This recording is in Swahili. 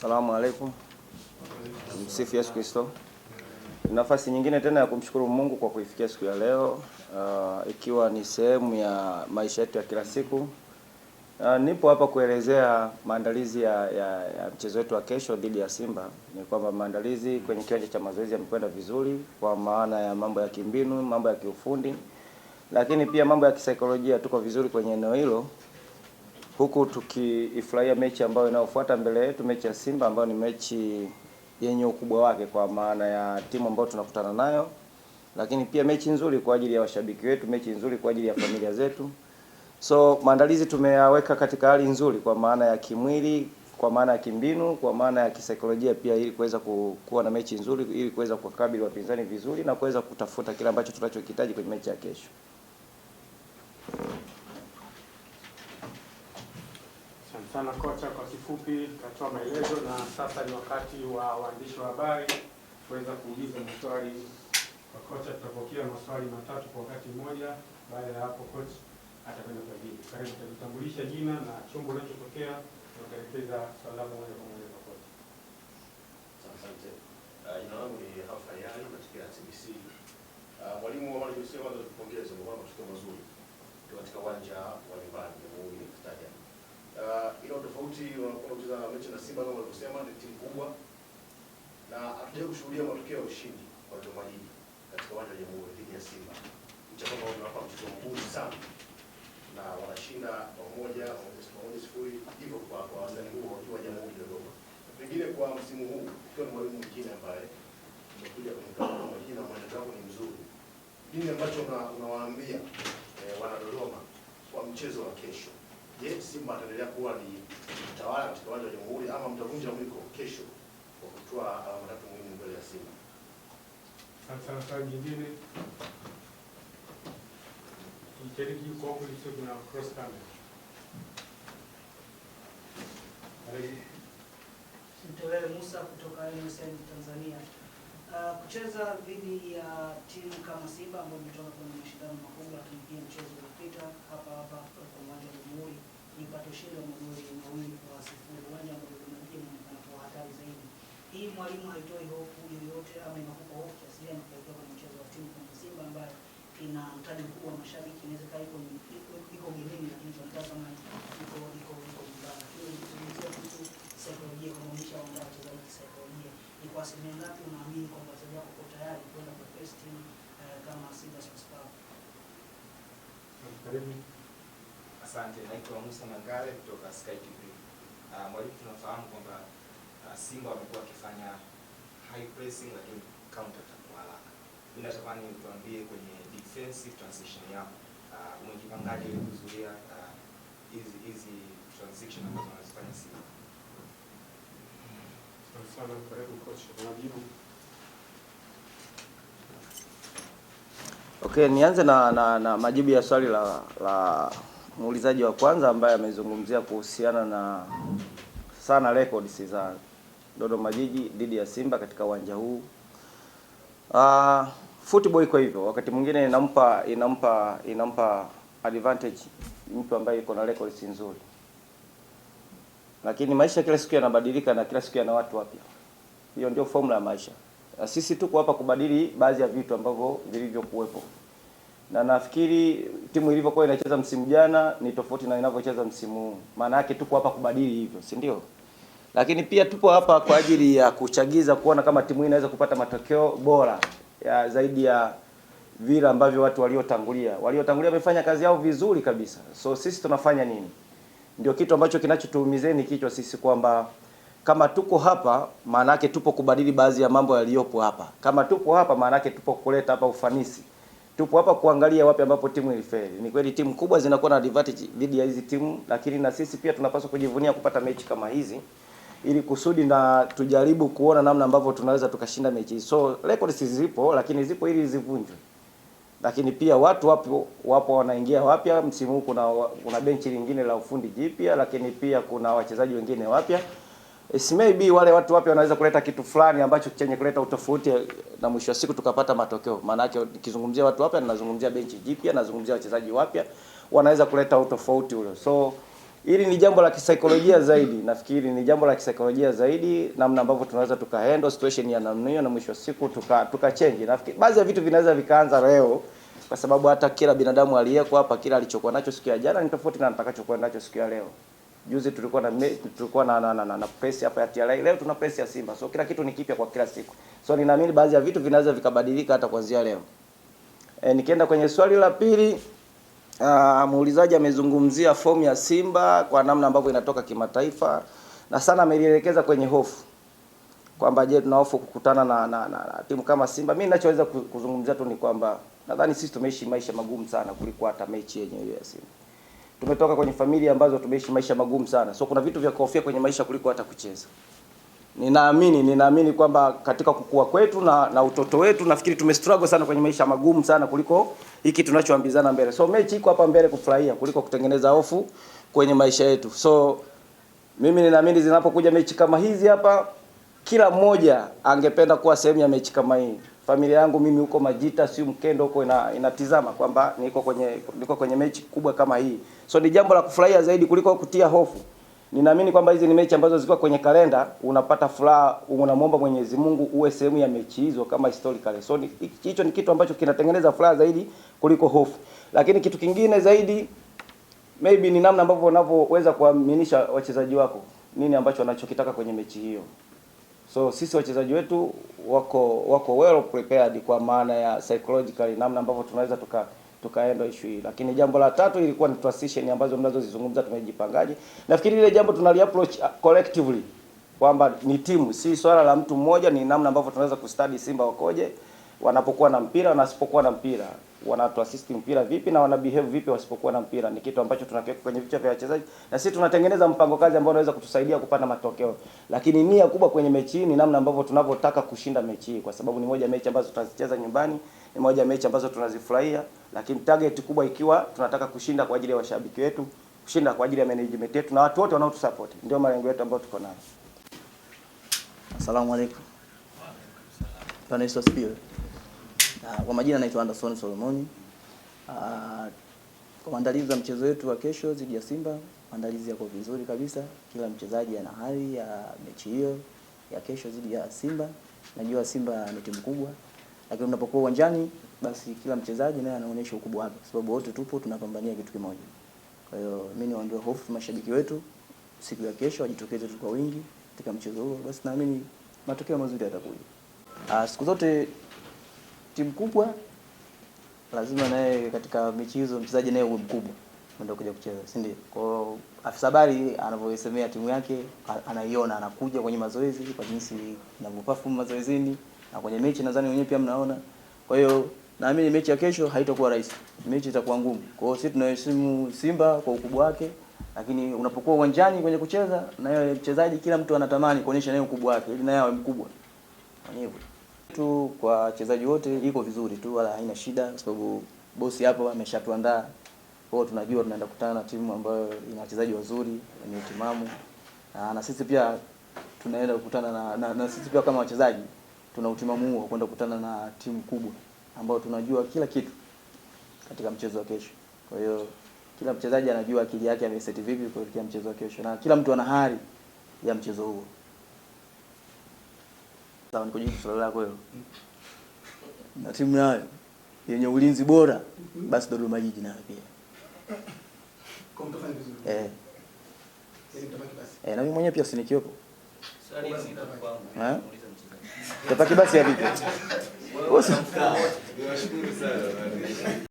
Asalamu alaikum. Msifu Yesu Kristo. Nafasi nyingine tena ya kumshukuru Mungu kwa kuifikia siku ya leo, ikiwa ni sehemu ya maisha yetu ya kila siku. Nipo hapa kuelezea maandalizi ya mchezo wetu wa kesho dhidi ya Simba. Ni kwamba maandalizi kwenye kiwanja cha mazoezi yamekwenda vizuri kwa maana ya mambo ya kimbinu, mambo ya kiufundi, lakini pia mambo ya kisaikolojia tuko vizuri kwenye eneo hilo, huku tukiifurahia mechi ambayo inayofuata mbele yetu, mechi ya Simba ambayo ni mechi yenye ukubwa wake kwa maana ya timu ambayo tunakutana nayo, lakini pia mechi nzuri kwa ajili ya washabiki wetu, mechi nzuri kwa ajili ya familia zetu. So maandalizi tumeyaweka katika hali nzuri kwa maana ya kimwili, kwa maana ya kimbinu, kwa maana ya kisaikolojia pia, ili kuweza kuwa na mechi nzuri, ili kuweza kukabili wapinzani vizuri na kuweza kutafuta kile ambacho tunachokihitaji kwenye mechi ya kesho. Sana kocha, kwa kifupi katoa maelezo, na sasa ni wakati wa waandishi wa habari kuweza kuuliza maswali kwa kocha. Tutapokea maswali matatu kwa wakati mmoja. Baada ya hapo coach atakwenda kujibu. Karibu, tutatambulisha jina na chombo unachotokea, tutaelekeza swali moja kwa moja kwa kocha. Asante. Jina langu ni Hafayali katika TBC. Mwalimu wa walisema ndio tupongeze kwa matokeo mazuri katika uwanja wa nyumbani ya Jamhuri Stadium. Ila tofauti wanapokuwa kucheza mechi na Simba kama walivyosema ni timu kubwa, na hatujawahi kushuhudia matokeo ya ushindi kwa Dodoma Jiji katika uwanja wa Jamhuri dhidi ya Simba. Mchezo ambao unawapa mchezo mgumu sana, na wanashinda pamoja 0-0 hivyo kwa wastani huo wakiwa Jamhuri Dodoma. Pengine kwa msimu huu ukiwa ni mwalimu mwingine ambaye umekuja kwenye klabu na jina mwenendo wako ni mzuri, nini ambacho unawaambia wana Dodoma kwa mchezo wa kesho? Je, Simba ataendelea kuwa ni mtawala katika uwanja wa Jamhuri ama mtavunja mwiko kesho kwa kutoa alama tatu muhimu mbele ya Simba? Sasa swali jingine. Mchezaji yuko hapo sio, kuna cross camera. Mtowele Musa kutoka MSN Tanzania. Kucheza dhidi ya timu kama Simba ambayo imetoka kwenye mashindano makubwa, lakini pia mchezo uliopita hapa kwa uwanja wa Jamhuri ilipata ushindi wa magoli 2-0, uwanja ambao unaonekana kwa hatari zaidi. Hii mwalimu haitoi hofu yoyote ama inakupa hofu kiasi gani kuelekea kwenye mchezo wa timu kama Simba ambayo ina mtaji mkubwa wa mashabiki? Inaweza kaa iko gemini, lakini tunatazama iko mbaya. Tunazungumzia kuhusu saikolojia, kuonyesha wachezaji kisaikolojia. Ni kwa asilimia ngapi unaamini kwamba wachezaji wako kwa tayari kwenda kwa first team kama Simba Sports Club? Karibu. Asante, naitwa Musa Mangale kutoka Sky TV. Mwalimu, tunafahamu kwamba Simba wamekuwa wakifanya high pressing lakini counter attack kwa haraka. Mimi natamani tuambie kwenye defensive transition yako, umejipangaje ili kuzuia hizi transition ambazo wanazifanya Simba? Sana karibu coach, unajibu. Okay, nianze na majibu ya swali la muulizaji wa kwanza ambaye amezungumzia kuhusiana na sana records za Dodoma Jiji dhidi ya Simba katika uwanja huu. Football iko hivyo, wakati mwingine inampa advantage mtu ambaye yuko na records nzuri, lakini maisha kila siku yanabadilika na kila siku yana watu wapya. Hiyo ndio formula ya maisha. Sisi tuko hapa kubadili baadhi ya vitu ambavyo vilivyokuwepo, na nafikiri timu ilivyokuwa inacheza msimu jana ni tofauti na inavyocheza msimu huu. Maana yake tuko hapa kubadili hivyo, si ndio? Lakini pia tupo hapa kwa ajili ya kuchagiza kuona kama timu hii inaweza kupata matokeo bora ya zaidi ya vile ambavyo watu waliotangulia wamefanya kazi yao vizuri kabisa. So sisi tunafanya nini? Ndio kitu ambacho kinachotuumizeni kichwa sisi, kwamba kama tuko hapa maana yake tupo kubadili baadhi ya mambo yaliyopo hapa. Kama tupo hapa maana yake tupo kuleta hapa ufanisi. Tupo hapa kuangalia wapi ambapo timu ilifeli. Ni kweli timu kubwa zinakuwa na advantage dhidi ya hizi timu, lakini na sisi pia tunapaswa kujivunia kupata mechi kama hizi ili kusudi na tujaribu kuona namna ambavyo tunaweza tukashinda mechi hizi. So records zipo, lakini zipo ili zivunjwe. Lakini pia watu wapo wanaingia wapya msimu huu. Kuna benchi lingine la ufundi jipya, lakini pia kuna wachezaji wengine wapya. Maybe wale watu wapya wanaweza kuleta kitu fulani ambacho chenye kuleta utofauti, na mwisho wa siku tukapata matokeo. Maana yake nikizungumzia watu wapya, ninazungumzia benchi jipya, nazungumzia wachezaji wapya, wanaweza kuleta utofauti ule. So Hili ni jambo la kisaikolojia zaidi. Nafikiri ni jambo la kisaikolojia zaidi, namna ambavyo tunaweza tukahandle situation ya namna hiyo, na mwisho wa siku tuka change. Nafikiri baadhi ya vitu vinaweza vikaanza leo, kwa sababu hata kila binadamu aliyeko hapa, kila alichokuwa nacho siku ya jana ni tofauti na atakachokuwa nacho siku ya leo. Juzi tulikuwa na press hapa ya TRA, leo tuna press ya Simba. So kila kitu ni kipya kwa kila siku. So ninaamini baadhi ya vitu vinaweza vikabadilika hata kuanzia leo. Nikienda kwenye swali la pili, muulizaji amezungumzia fomu ya Simba kwa namna ambavyo inatoka kimataifa, na sana amelielekeza kwenye hofu. Kwamba je, tuna hofu kukutana na timu kama Simba. Mimi ninachoweza kuzungumzia tu ni kwamba nadhani sisi tumeishi maisha magumu sana kuliko hata mechi yenyewe ya Simba. Tumetoka kwenye familia ambazo tumeishi maisha magumu sana. So kuna vitu vya kuhofia kwenye maisha kuliko hata kucheza. Ninaamini kwamba katika kukua kwetu na utoto wetu, nafikiri tumestruggle sana kwenye maisha magumu sana kuliko hiki tunachoambizana mbele. So mechi iko hapa mbele kufurahia kuliko kutengeneza hofu kwenye maisha yetu. So mimi ninaamini zinapokuja mechi kama hizi hapa, kila mmoja angependa kuwa sehemu ya mechi kama hii. Familia yangu mimi huko Majita, si Mkendo huko inatizama kwamba niko kwenye mechi kubwa kama hii. So ni jambo la kufurahia zaidi kuliko kutia hofu. Ninaamini kwamba hizi ni mechi ambazo zilikuwa kwenye kalenda, unapata furaha, unamwomba Mwenyezi Mungu uwe sehemu ya mechi hizo kama historically. So hicho ni kitu ambacho kinatengeneza furaha zaidi kuliko hofu. Lakini kitu kingine zaidi maybe ni namna ambavyo unavyoweza kuaminisha wachezaji wako nini ambacho wanachokitaka kwenye mechi hiyo. So sisi wachezaji wetu wako well prepared kwa maana ya psychologically, namna ambavyo tunaweza tukaenda issue hii. Lakini jambo la tatu ilikuwa ni transition ambazo mnazozizungumza, tumejipangaje. Nafikiri ile jambo tunali approach collectively kwamba ni timu, si swala la mtu mmoja, ni namna ambavyo tunaweza kustudy Simba wakoje wanapokuwa na mpira na wasipokuwa na mpira, wanatu assist mpira vipi na wana behave vipi wasipokuwa na mpira. Ni kitu ambacho tunakiweka kwenye vichwa vya wachezaji, na sisi tunatengeneza mpango kazi ambao unaweza kutusaidia kupata matokeo. Lakini nia kubwa kwenye mechi hii ni namna ambavyo tunavyotaka kushinda mechi hii, kwa sababu ni moja mechi ambazo tutazicheza nyumbani, ni moja mechi ambazo tunazifurahia, lakini target kubwa ikiwa tunataka kushinda kwa ajili ya washabiki wetu, kushinda kwa ajili ya management yetu na watu wote wanaotusupport. Ndio malengo yetu ambayo tuko nayo. Asalamu alaykum. Bwana Yesu asifiwe. Kwa majina naitwa Anderson Solomoni. Kwa maandalizi ya mchezo wetu wa kesho dhidi ya Simba, maandalizi yako vizuri kabisa. Kila mchezaji ana hali ya mechi hiyo ya kesho dhidi ya Simba. Najua Simba ni timu kubwa, lakini unapokuwa uwanjani basi kila mchezaji naye anaonyesha ukubwa wake, sababu wote tupo tunapambania kitu kimoja. Kwa hiyo mimi niwaondoe hofu mashabiki wetu, siku ya kesho wajitokeze tu kwa wingi katika mchezo huo, basi naamini matokeo mazuri yatakuja. Siku zote timu kubwa lazima naye katika mechi hizo mchezaji naye uwe mkubwa ndio kuja kucheza, si ndio? Kwa afisa habari anavyoisemea timu yake, anaiona, anakuja kwenye mazoezi kwa jinsi inavyoperform mazoezini na kwenye mechi, nadhani wenyewe pia mnaona. Kwa hiyo naamini mechi ya kesho haitakuwa rahisi, mechi itakuwa ngumu. Kwa hiyo sisi tunaheshimu Simba kwa ukubwa wake, lakini unapokuwa uwanjani kwenye kucheza na yule mchezaji, kila mtu anatamani kuonyesha naye ukubwa wake ili naye awe mkubwa. Hivyo tu kwa wachezaji wote iko vizuri tu, wala haina shida, kwa sababu bosi hapo ameshatuandaa. Kwa hiyo tunajua tunaenda kukutana na timu ambayo ina wachezaji wazuri, ni timamu. Na sisi pia tunaenda kukutana na sisi pia kama wachezaji tuna utimamu huo kwenda kukutana na timu kubwa ambayo tunajua kila kitu katika mchezo wa kesho. Kwa hiyo kila mchezaji anajua akili yake ameseti vipi kuelekea mchezo wa kesho, na kila mtu ana hali ya mchezo huo. Sawa, nikujibu swali lako hilo. Na timu nayo yenye ulinzi bora, basi Dodoma Jiji nayo pia. Kwa mtafanya vizuri. Na mimi mwenyewe pia sinikiwepo. Swali hili kwangu. Muuliza mchezaji. Tapaki basi ya vipi? Wewe unamkaa. Niwashukuru sana.